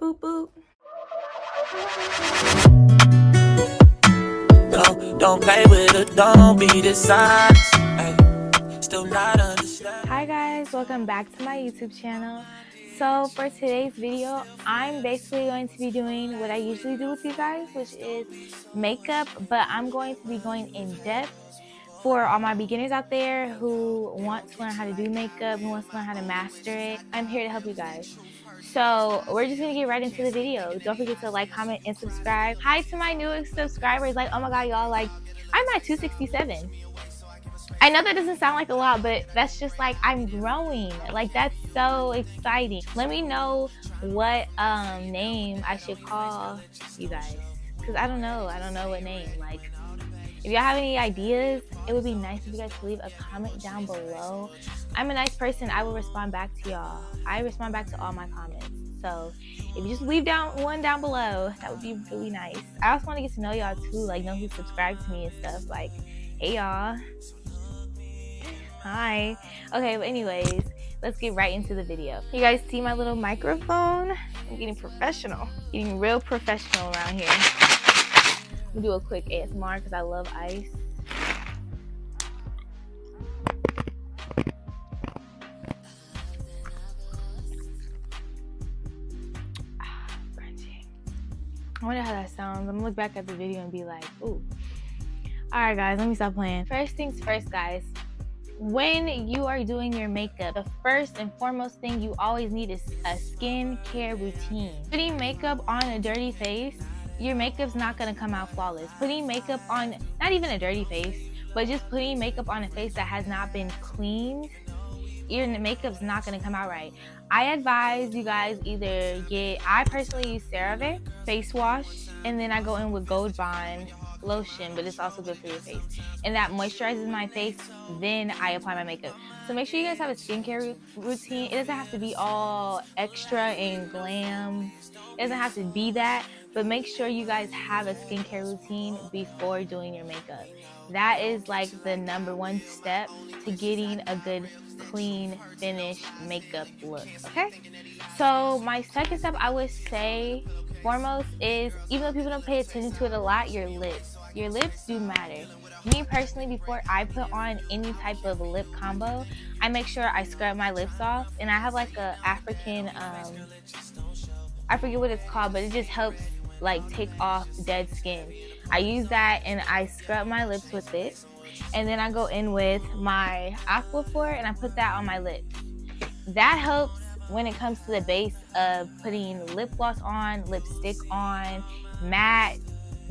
boop, boop. Don't play with it, don't be dishonest. Still not understand. Hi guys, welcome back to my YouTube channel. So for today's video, I'm basically going to be doing what I usually do with you guys, which is makeup, but I'm going to be going in depth for all my beginners out there who want to learn how to do makeup, who wants to learn how to master it. I'm here to help you guys. So we're just gonna get right into the video. Don't forget to like, comment, and subscribe. Hi to my newest subscribers. Like, oh my god, y'all, like, I'm at 267. I know that doesn't sound like a lot, but that's just like I'm growing. Like, that's so exciting. Let me know what name I should call you guys, because I don't know what name. Like, if y'all have any ideas, it would be nice if you guys could leave a comment down below. I'm a nice person. I will respond back to y'all. I respond back to all my comments. So if you just leave one down below, that would be really nice. I also want to get to know y'all too, like know who subscribed to me and stuff. Like, hey y'all. Hi. Okay, but anyways, let's get right into the video. You guys see my little microphone? I'm getting professional. Getting real professional around here. I'm gonna do a quick ASMR because I love ice. Crunchy. I wonder how that sounds. I'm gonna look back at the video and be like, ooh. Alright guys, let me stop playing. First things first, guys. When you are doing your makeup, the first and foremost thing you always need is a skincare routine. Putting makeup on a dirty face, your makeup's not gonna come out flawless. Putting makeup on, not even a dirty face, but just putting makeup on a face that has not been cleaned, your makeup's not gonna come out right. I advise you guys either I personally use CeraVe face wash, and then I go in with Gold Bond lotion, but it's also good for your face, and that moisturizes my face. Then I apply my makeup. So make sure you guys have a skincare routine. It doesn't have to be all extra and glam. It doesn't have to be that, but make sure you guys have a skincare routine before doing your makeup. That is like the #1 step to getting a good, clean, finished makeup look, okay? So my second step, I would say, foremost is, even though people don't pay attention to it a lot, your lips. Your lips do matter. Me personally, before I put on any type of lip combo, I make sure I scrub my lips off, and I have like a African, I forget what it's called, but it just helps like take off dead skin. I use that and I scrub my lips with it, and then I go in with my Aquaphor and I put that on my lips. That helps when it comes to the base of putting lip gloss on, lipstick on, matte,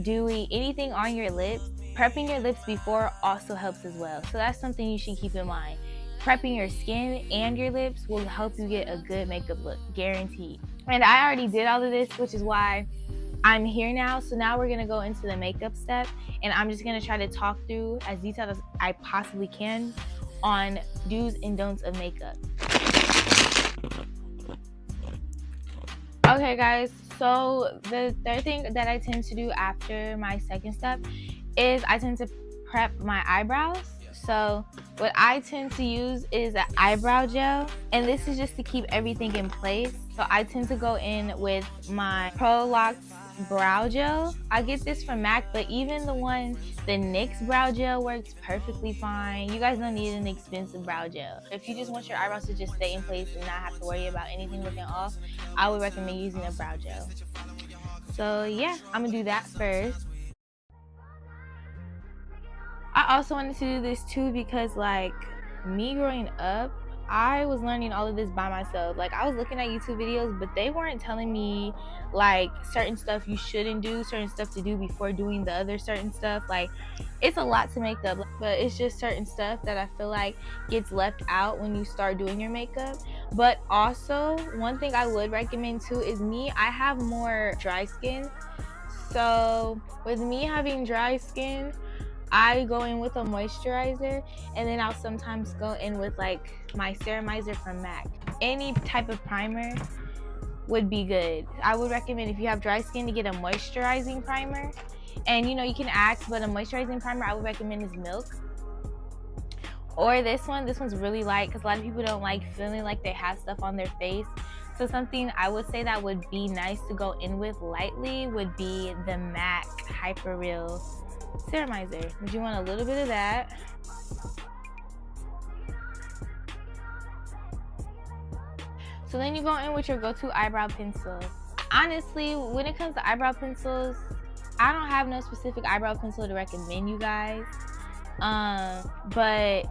dewy, anything on your lips. Prepping your lips before also helps as well. So that's something you should keep in mind. Prepping your skin and your lips will help you get a good makeup look, guaranteed. And I already did all of this, which is why I'm here now. So now we're gonna go into the makeup step, and I'm just gonna try to talk through as detailed as I possibly can on do's and don'ts of makeup. Okay guys, so the third thing that I tend to do after my second step is I tend to prep my eyebrows. So what I tend to use is an eyebrow gel, and this is just to keep everything in place. So I tend to go in with my Pro Locked brow gel. I get this from MAC, but even the NYX brow gel works perfectly fine. You guys don't need an expensive brow gel. If you just want your eyebrows to just stay in place and not have to worry about anything looking off, I would recommend using a brow gel. So yeah, I'm gonna do that first. I also wanted to do this too because, like, me growing up, I was learning all of this by myself. Like, I was looking at YouTube videos, but they weren't telling me like certain stuff you shouldn't do, certain stuff to do before doing the other certain stuff. Like, it's a lot to makeup, but it's just certain stuff that I feel like gets left out when you start doing your makeup. But also, one thing I would recommend too is I have more dry skin. So with me having dry skin, I go in with a moisturizer, and then I'll sometimes go in with like my ceramizer from MAC. Any type of primer would be good. I would recommend, if you have dry skin, to get a moisturizing primer. And you know, you can ask, but a moisturizing primer I would recommend is Milk. Or this one. This one's really light because a lot of people don't like feeling like they have stuff on their face. So something I would say that would be nice to go in with lightly would be the MAC Hyper Real Ceramizer. You want a little bit of that. So then you go in with your go-to eyebrow pencil. Honestly, when it comes to eyebrow pencils, I don't have no specific eyebrow pencil to recommend you guys. But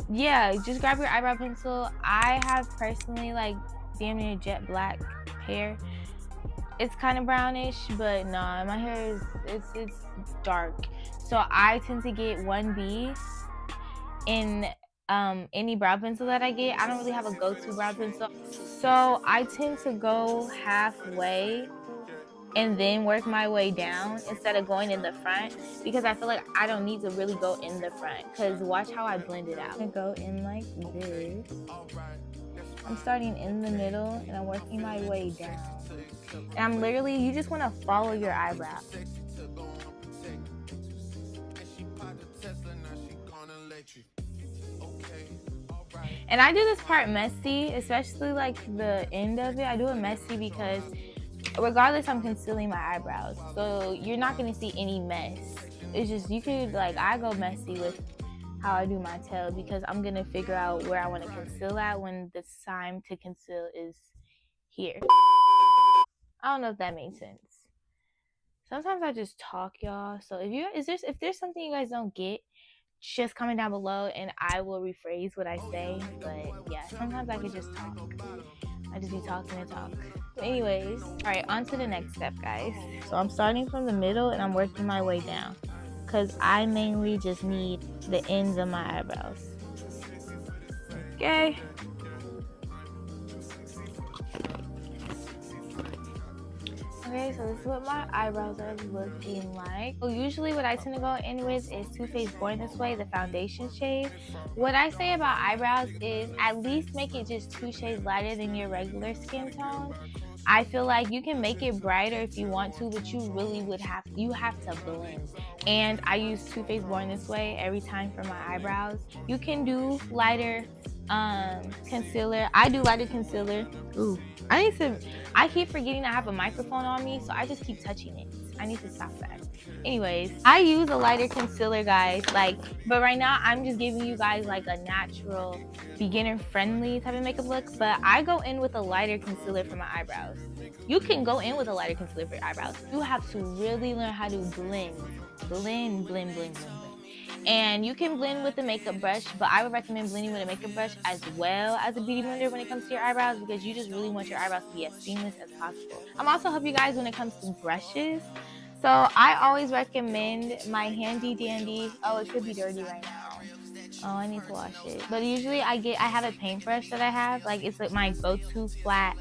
yeah, just grab your eyebrow pencil. I have personally like damn near jet black hair. It's kind of brownish, but nah, my hair is it's dark. So I tend to get 1B in any brow pencil that I get. I don't really have a go-to brow pencil. So I tend to go halfway and then work my way down instead of going in the front, because I feel like I don't need to really go in the front, because watch how I blend it out. I go in like this. I'm starting in the middle and I'm working my way down. And I'm literally, you just want to follow your eyebrow. And I do this part messy, especially like the end of it. I do it messy because regardless, I'm concealing my eyebrows. So you're not gonna see any mess. It's just, you could like, I go messy with how I do my tail because I'm gonna figure out where I wanna conceal at when the time to conceal is here. I don't know if that made sense. Sometimes I just talk, y'all. So if there's something you guys don't get, just comment down below and I will rephrase what I say. But yeah, sometimes I could just talk. I just be talking and talk. But anyways, all right, on to the next step, guys. So I'm starting from the middle and I'm working my way down because I mainly just need the ends of my eyebrows. Okay. Okay, so this is what my eyebrows are looking like. So usually what I tend to go in with is Too Faced Born This Way, the foundation shade. What I say about eyebrows is at least make it just 2 shades lighter than your regular skin tone. I feel like you can make it brighter if you want to, but you really have to blend. And I use Too Faced Born This Way every time for my eyebrows. You can do lighter concealer. I do lighter concealer. Ooh, I keep forgetting I have a microphone on me, so I just keep touching it. I need to stop that. Anyways, I use a lighter concealer, guys. But right now I'm just giving you guys like a natural, beginner-friendly type of makeup look. But I go in with a lighter concealer for my eyebrows. You can go in with a lighter concealer for your eyebrows. You have to really learn how to blend. And you can blend with a makeup brush, but I would recommend blending with a makeup brush as well as a beauty blender when it comes to your eyebrows, because you just really want your eyebrows to be as seamless as possible. I'm also help you guys when it comes to brushes. So I always recommend my handy dandy, oh, it could be dirty right now. Oh, I need to wash it. But usually I have a paintbrush that I have, like it's like my go-to flat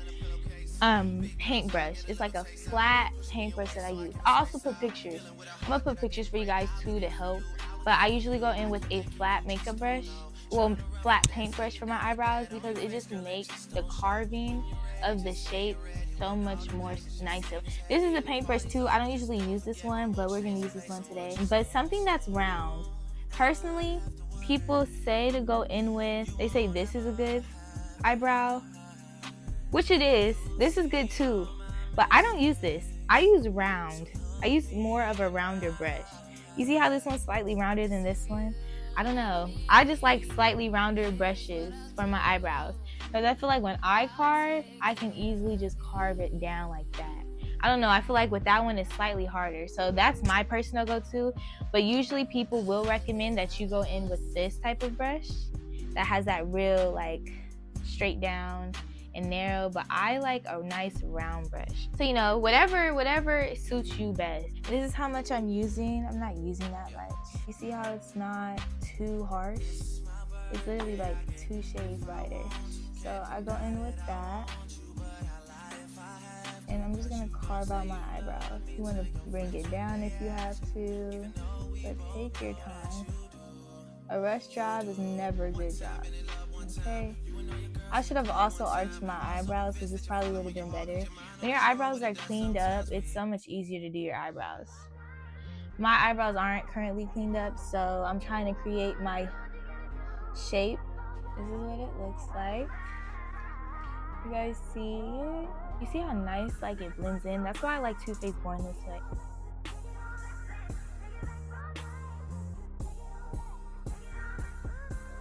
paintbrush. It's like a flat paintbrush that I use. I also put pictures. I'm gonna put pictures for you guys too to help. But I usually go in with a flat makeup brush, well, flat paintbrush for my eyebrows, because it just makes the carving of the shape so much more nicer. This is a paintbrush too. I don't usually use this one, but we're gonna use this one today. But something that's round. Personally, people say to go in with, they say this is a good eyebrow, which it is. This is good too, but I don't use this. I use round. I use more of a rounder brush. You see how this one's slightly rounder than this one? I don't know. I just like slightly rounder brushes for my eyebrows, because I feel like when I carve, I can easily just carve it down like that. I don't know. I feel like with that one, it's slightly harder. So that's my personal go-to. But usually people will recommend that you go in with this type of brush that has that real like straight down and narrow, but I like a nice round brush. So, you know, whatever suits you best. This is how much I'm using. I'm not using that much. You see how it's not too harsh? It's literally like 2 shades lighter. So I go in with that. And I'm just gonna carve out my eyebrows. You wanna bring it down if you have to, but take your time. A rush job is never a good job, okay? I should have also arched my eyebrows, because this probably would have been better. When your eyebrows are cleaned up, it's so much easier to do your eyebrows. My eyebrows aren't currently cleaned up, so I'm trying to create my shape. This is what it looks like. You guys see it? You see how nice like it blends in? That's why I like Too Faced Born This Way.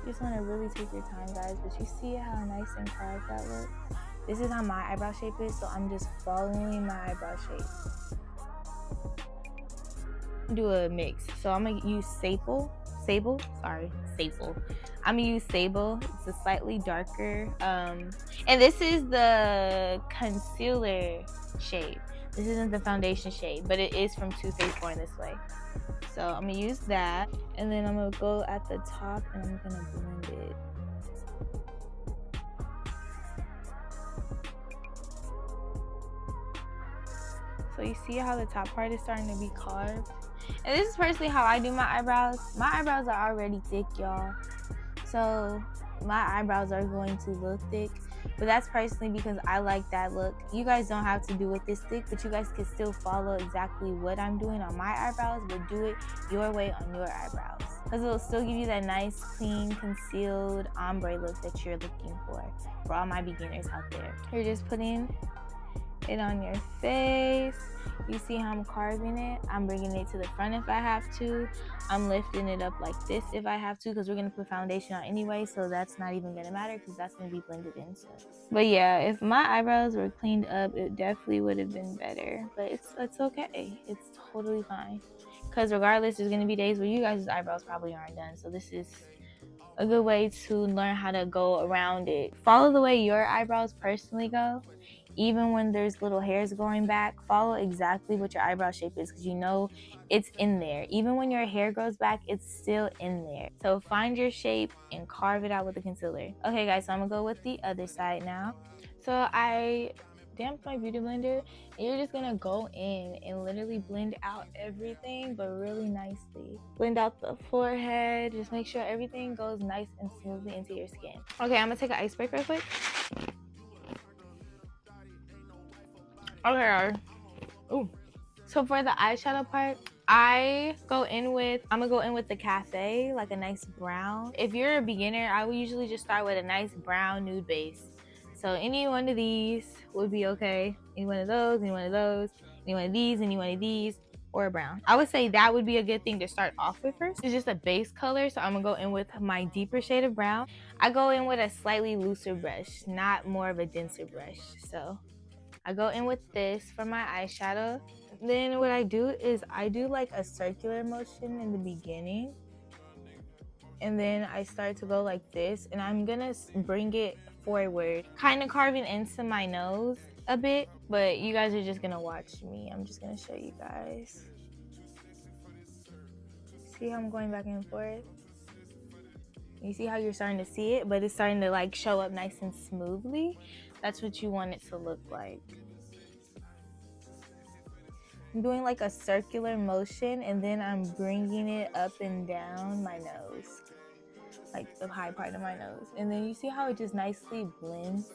You just want to really take your time, guys, but you see how nice and carved that looks? This is how my eyebrow shape is, so I'm just following my eyebrow shape. Do a mix. So I'm gonna use Sable. I'm gonna use Sable. It's a slightly darker, and this is the concealer shade. This isn't the foundation shade, but it is from Too Faced Born This Way. So I'm gonna use that, and then I'm gonna go at the top and I'm gonna blend it. So you see how the top part is starting to be carved? And this is personally how I do my eyebrows. My eyebrows are already thick, y'all. So my eyebrows are going to look thick. But that's personally because I like that look. You guys don't have to do it this thick, but you guys can still follow exactly what I'm doing on my eyebrows, but do it your way on your eyebrows. Because it'll still give you that nice, clean, concealed ombre look that you're looking for all my beginners out there. You're just putting it on your face. You see how I'm carving it? I'm bringing it to the front if I have to. I'm lifting it up like this if I have to, because we're going to put foundation on anyway, so that's not even going to matter because that's going to be blended into. But yeah, if my eyebrows were cleaned up, it definitely would have been better. But it's okay. It's totally fine. Because regardless, there's going to be days where you guys' eyebrows probably aren't done. So this is a good way to learn how to go around it. Follow the way your eyebrows personally go. Even when there's little hairs growing back, follow exactly what your eyebrow shape is, because you know it's in there. Even when your hair grows back, it's still in there. So find your shape and carve it out with the concealer. Okay guys, so I'm gonna go with the other side now. So I damped my beauty blender, and you're just gonna go in and literally blend out everything, but really nicely. Blend out the forehead, just make sure everything goes nice and smoothly into your skin. Okay, I'm gonna take an ice break real quick. Okay. Ooh. So for the eyeshadow part, I'm gonna go in with the cafe, like a nice brown. If you're a beginner, I would usually just start with a nice brown nude base. So any one of these would be okay. Any one of those, any one of those, any one of these, any one of these, or a brown. I would say that would be a good thing to start off with first. It's just a base color, so I'm gonna go in with my deeper shade of brown. I go in with a slightly looser brush, not more of a denser brush. So I go in with this for my eyeshadow. Then what I do is I do like a circular motion in the beginning. And then I start to go like this, and I'm gonna bring it forward, kind of carving into my nose a bit, but you guys are just gonna watch me. I'm just gonna show you guys. See how I'm going back and forth? You see how you're starting to see it, but it's starting to like show up nice and smoothly. That's what you want it to look like. I'm doing like a circular motion, and then I'm bringing it up and down my nose, like the high part of my nose. And then you see how it just nicely blends?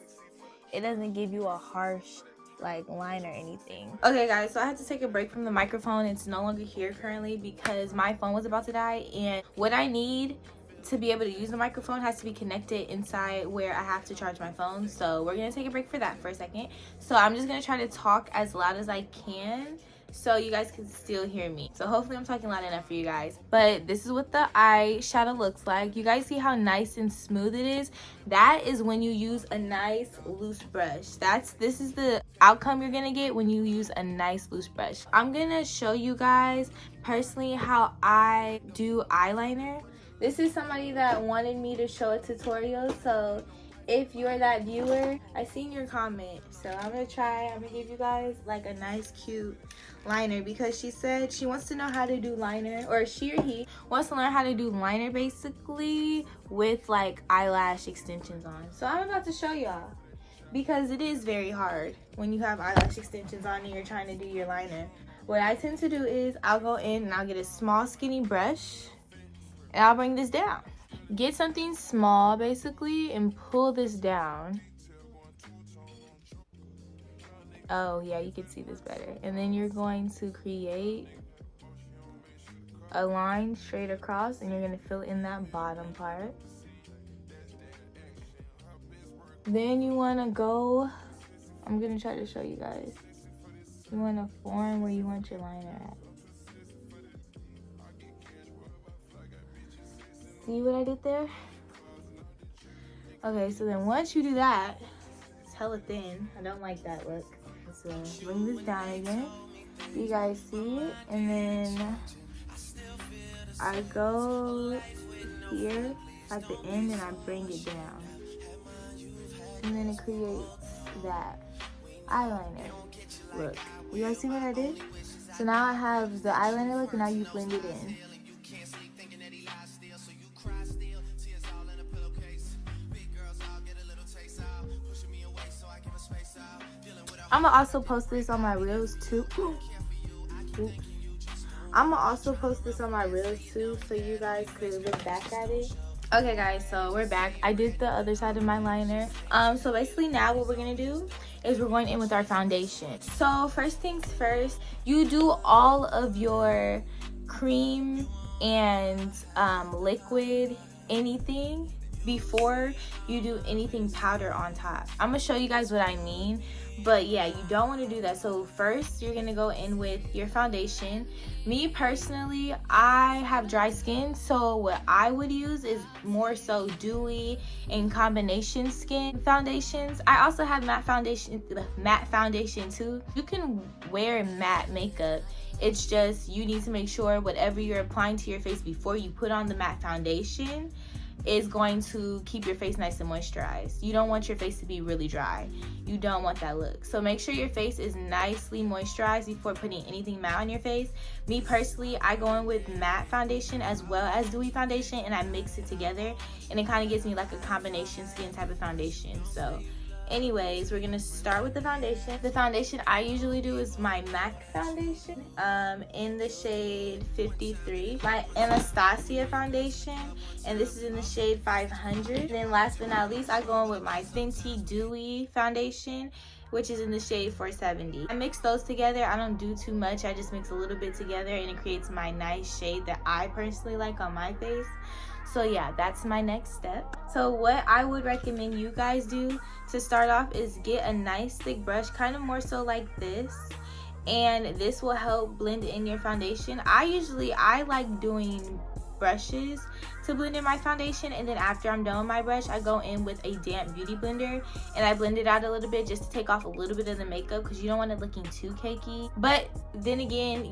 It doesn't give you a harsh like line or anything. Okay guys, so I had to take a break from the microphone. It's no longer here currently because my phone was about to die, and what I need to be able to use the microphone has to be connected inside where I have to charge my phone. So we're gonna take a break for that for a second. So I'm just gonna try to talk as loud as I can so you guys can still hear me. So hopefully I'm talking loud enough for you guys. But this is what the eyeshadow looks like. You guys see how nice and smooth it is? That is when you use a nice loose brush. This is the outcome you're gonna get when you use a nice loose brush. I'm gonna show you guys personally how I do eyeliner. This is somebody that wanted me to show a tutorial, so if you're that viewer, I seen your comment, so I'm gonna give you guys like a nice cute liner, because she said she wants to know how to do liner, or she or he wants to learn how to do liner basically with like eyelash extensions on. So I'm about to show y'all, because it is very hard when you have eyelash extensions on and you're trying to do your liner. What I tend to do is I'll go in and I'll get a small skinny brush and I'll bring this down. Get something small basically and pull this down. Oh yeah, you can see this better. And then you're going to create a line straight across, and you're going to fill in that bottom part. Then you want to go, I'm going to try to show you guys. You want to form where you want your liner at. See what I did there? Okay, so then once you do that, it's hella thin. I don't like that look. So bring this down again. You guys see it? And then I go here at the end and I bring it down. And then it creates that eyeliner look. You guys see what I did? So now I have the eyeliner look and now you blend it in. I'm gonna also post this on my reels too. Oops. I'm gonna also post this on my reels too so you guys could look back at it. Okay guys, so we're back. I did the other side of my liner. So basically now what we're gonna do is we're going in with our foundation. So first things first, you do all of your cream and liquid anything before you do anything powder on top. I'm gonna show you guys what I mean, but yeah, you don't want to do that. So first you're gonna go in with your foundation. Me personally, I have dry skin, so what I would use is more so dewy and combination skin foundations. I also have matte foundation too. You can wear matte makeup. It's just you need to make sure whatever you're applying to your face before you put on the matte foundation is going to keep your face nice and moisturized. You don't want your face to be really dry. You don't want that look. So make sure your face is nicely moisturized before putting anything matte on your face. Me personally, I go in with matte foundation as well as dewy foundation and I mix it together and it kind of gives me like a combination skin type of foundation. So anyways, we're gonna start with the foundation. The foundation I usually do is my MAC foundation in the shade 53. My Anastasia foundation, and this is in the shade 500. And then last but not least, I go in with my Fenty Dewy foundation, which is in the shade 470. I mix those together. I don't do too much. I just mix a little bit together and it creates my nice shade that I personally like on my face. So yeah, that's my next step. So what I would recommend you guys do to start off is get a nice thick brush, kind of more so like this, and this will help blend in your foundation. I like doing brushes to blend in my foundation, and then after I'm done with my brush, I go in with a damp beauty blender and I blend it out a little bit just to take off a little bit of the makeup because you don't want it looking too cakey. But then again,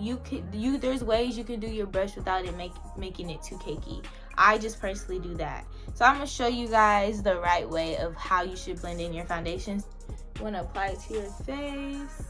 there's ways you can do your brush without it making it too cakey. I just personally do that. So I'm gonna show you guys the right way of how you should blend in your foundations. You wanna apply it to your face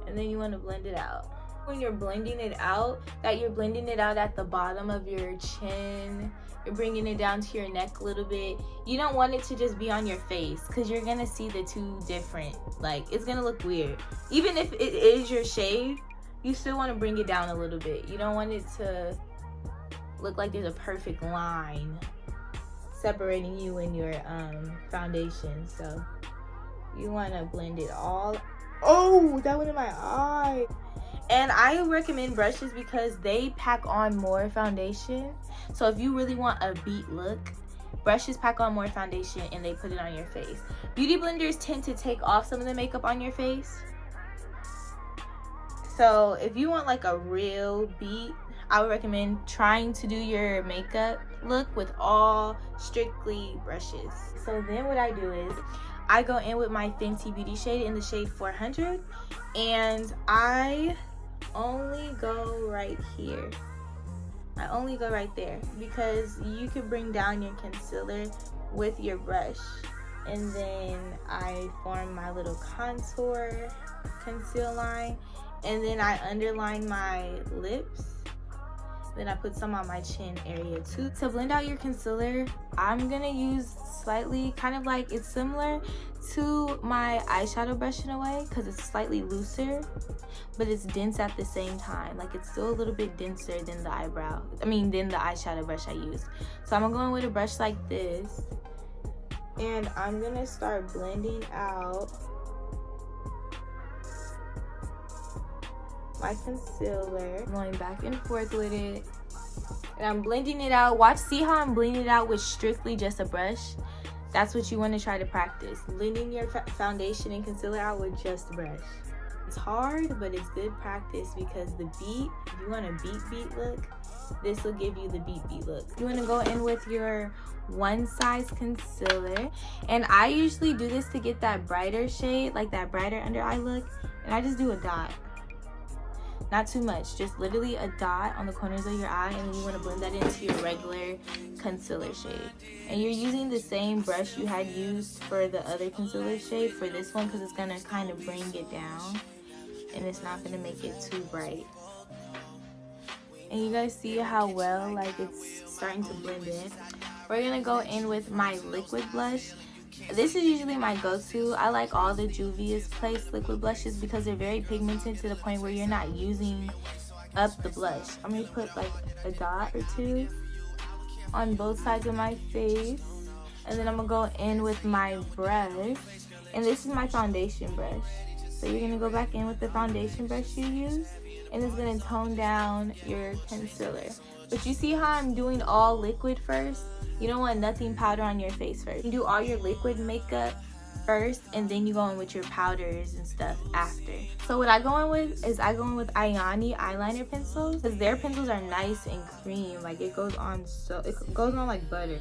and then you wanna blend it out. When you're blending it out, you're blending it out at the bottom of your chin. You're bringing it down to your neck a little bit. You don't want it to just be on your face because you're gonna see the two different, like it's gonna look weird. Even if it is your shade, you still wanna bring it down a little bit. You don't want it to look like there's a perfect line separating you and your foundation. So you want to blend it all. Oh, that went in my eye. And I recommend brushes because they pack on more foundation. So if you really want a beat look, brushes pack on more foundation and they put it on your face. Beauty blenders tend to take off some of the makeup on your face. So if you want like a real beat, I would recommend trying to do your makeup look with all strictly brushes. So then what I do is I go in with my Fenty Beauty shade in the shade 400 and I only go right here. I only go right there because you can bring down your concealer with your brush, and then I form my little contour conceal line, and then I underline my lips. Then I put some on my chin area too. To blend out your concealer, I'm gonna use slightly, kind of like it's similar to my eyeshadow brush in a way because it's slightly looser, but it's dense at the same time. Like it's still a little bit denser than the than the eyeshadow brush I used. So I'm gonna go in with a brush like this and I'm gonna start blending out my concealer, going back and forth with it, and I'm blending it out. See how I'm blending it out with strictly just a brush. That's what you want to try to practice. Blending your foundation and concealer out with just a brush. It's hard, but it's good practice because the beat, if you want a beat look, this will give you the beat look. You want to go in with your one size concealer, and I usually do this to get that brighter shade, like that brighter under eye look, and I just do a dot. Not too much, just literally a dot on the corners of your eye, and then you want to blend that into your regular concealer shade. And you're using the same brush you had used for the other concealer shade for this one, because it's going to kind of bring it down and it's not going to make it too bright. And you guys see how well like it's starting to blend in. We're going to go in with my liquid blush. This is usually my go-to. I like all the Juvia's Place liquid blushes because they're very pigmented to the point where you're not using up the blush. I'm going to put like a dot or two on both sides of my face. And then I'm going to go in with my brush. And this is my foundation brush. So you're going to go back in with the foundation brush you use. And it's going to tone down your concealer. But you see how I'm doing all liquid first? You don't want nothing powder on your face first. You do all your liquid makeup first, and then you go in with your powders and stuff after. So what I go in with is Ayani eyeliner pencils, because their pencils are nice and cream. Like it goes on like butter.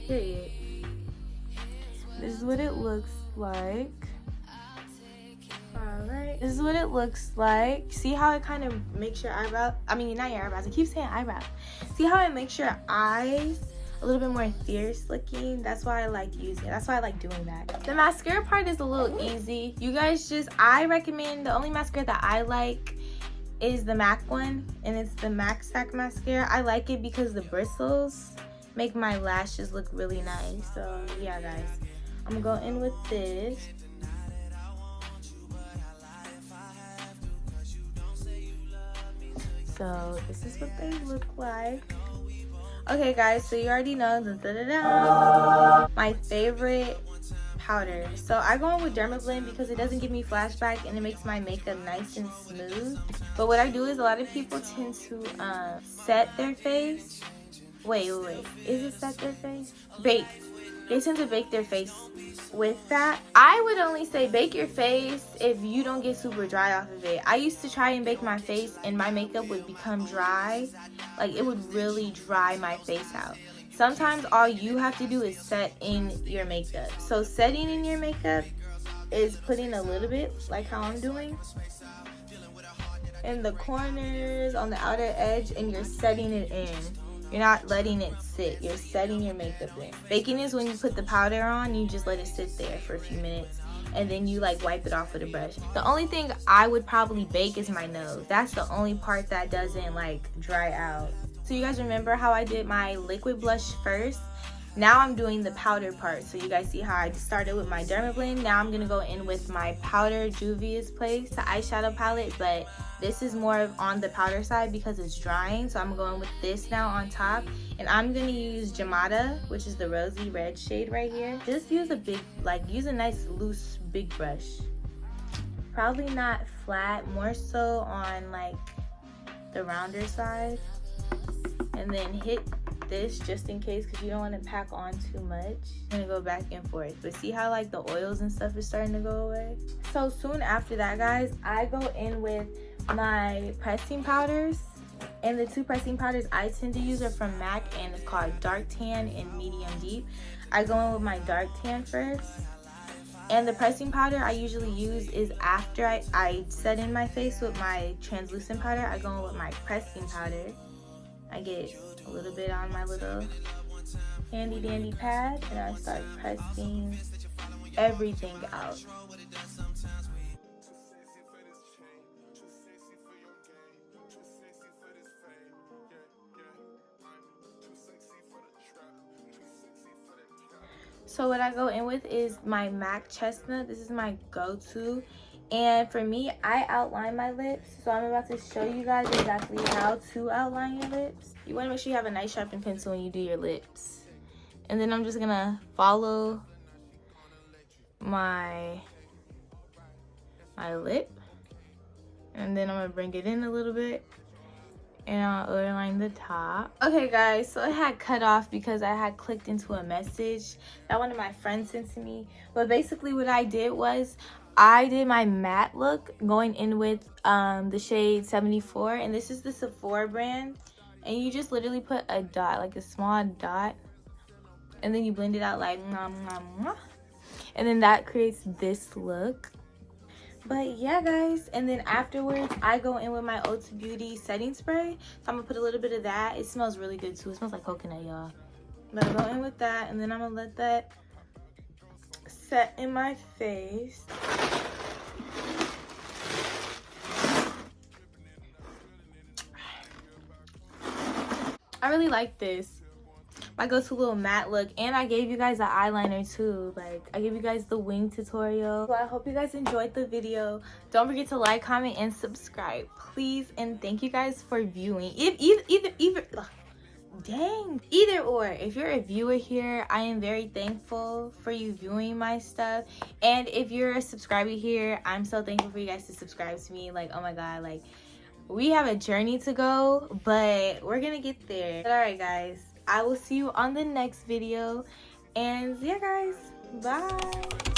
Period. This is what it looks like. Alright, this is what it looks like. See how it kind of makes your eyebrow, I mean not your eyebrows, I keep saying eyebrows. See how it makes your eyes a little bit more fierce looking? That's why I like using it. That's why I like doing that. The mascara part is a little easy. You guys I recommend, the only mascara that I like is the MAC one, and it's the MAC Stack mascara. I like it because the bristles make my lashes look really nice. So yeah guys, I'm gonna go in with this. So this is what they look like. Okay guys, so you already know my favorite powder. So I go in with Dermablend because it doesn't give me flashback and it makes my makeup nice and smooth. But what I do is a lot of people tend to set their face. Wait. Is it set their face? Bake. They tend to bake their face with that. I would only say bake your face if you don't get super dry off of it. I used to try and bake my face and my makeup would become dry. Like it would really dry my face out. Sometimes all you have to do is set in your makeup. So setting in your makeup is putting a little bit, like how I'm doing, in the corners, on the outer edge, and you're setting it in. You're not letting it sit. You're setting your makeup in. Baking is when you put the powder on, you just let it sit there for a few minutes, and then you like wipe it off with a brush. The only thing I would probably bake is my nose. That's the only part that doesn't like dry out. So you guys remember how I did my liquid blush first? Now I'm doing the powder part. So you guys see how I started with my Dermablend. Now I'm gonna go in with my powder Juvia's Place, the eyeshadow palette, but this is more on the powder side because it's drying. So I'm going with this now on top, and I'm gonna use Jamada, which is the rosy red shade right here. Just use a use a nice loose big brush. Probably not flat, more so on like the rounder side, and then hit this just in case because you don't want to pack on too much. I'm gonna go back and forth, but see how like the oils and stuff is starting to go away? So soon after that guys, I go in with my pressing powders, and the two pressing powders I tend to use are from MAC, and it's called Dark Tan and Medium Deep. I go in with my Dark Tan first, and the pressing powder I usually use is after I set in my face with my translucent powder. I go in with my pressing powder. I get a little bit on my little handy dandy pad, and I start pressing everything out. So what I go in with is my MAC Chestnut. This is my go-to. And for me, I outline my lips. So I'm about to show you guys exactly how to outline your lips. You want to make sure you have a nice sharpened pencil when you do your lips. And then I'm just going to follow my lip. And then I'm going to bring it in a little bit. and I'll underline the top. Okay guys, so it had cut off because I had clicked into a message that one of my friends sent to me. But basically what I did was I did my matte look going in with the shade 74, and this is the Sephora brand, and you just literally put a dot, like a small dot, and then you blend it out like mwah, mwah, mwah. And then that creates this look. But yeah guys, and then afterwards I go in with my Ulta Beauty setting spray. So I'm gonna put a little bit of that. It smells really good too. It smells like coconut, y'all. But I go in with that, and then I'm gonna let that set in my face. I really like this. My go-to little matte look, and I gave you guys the eyeliner too. Like, I gave you guys the wing tutorial. So I hope you guys enjoyed the video. Don't forget to like, comment, and subscribe, please. And thank you guys for viewing. Either or, if you're a viewer here, I am very thankful for you viewing my stuff. And if you're a subscriber here, I'm so thankful for you guys to subscribe to me. Like, oh my god, like, we have a journey to go, but we're gonna get there. But all right guys, I will see you on the next video, and yeah guys, bye.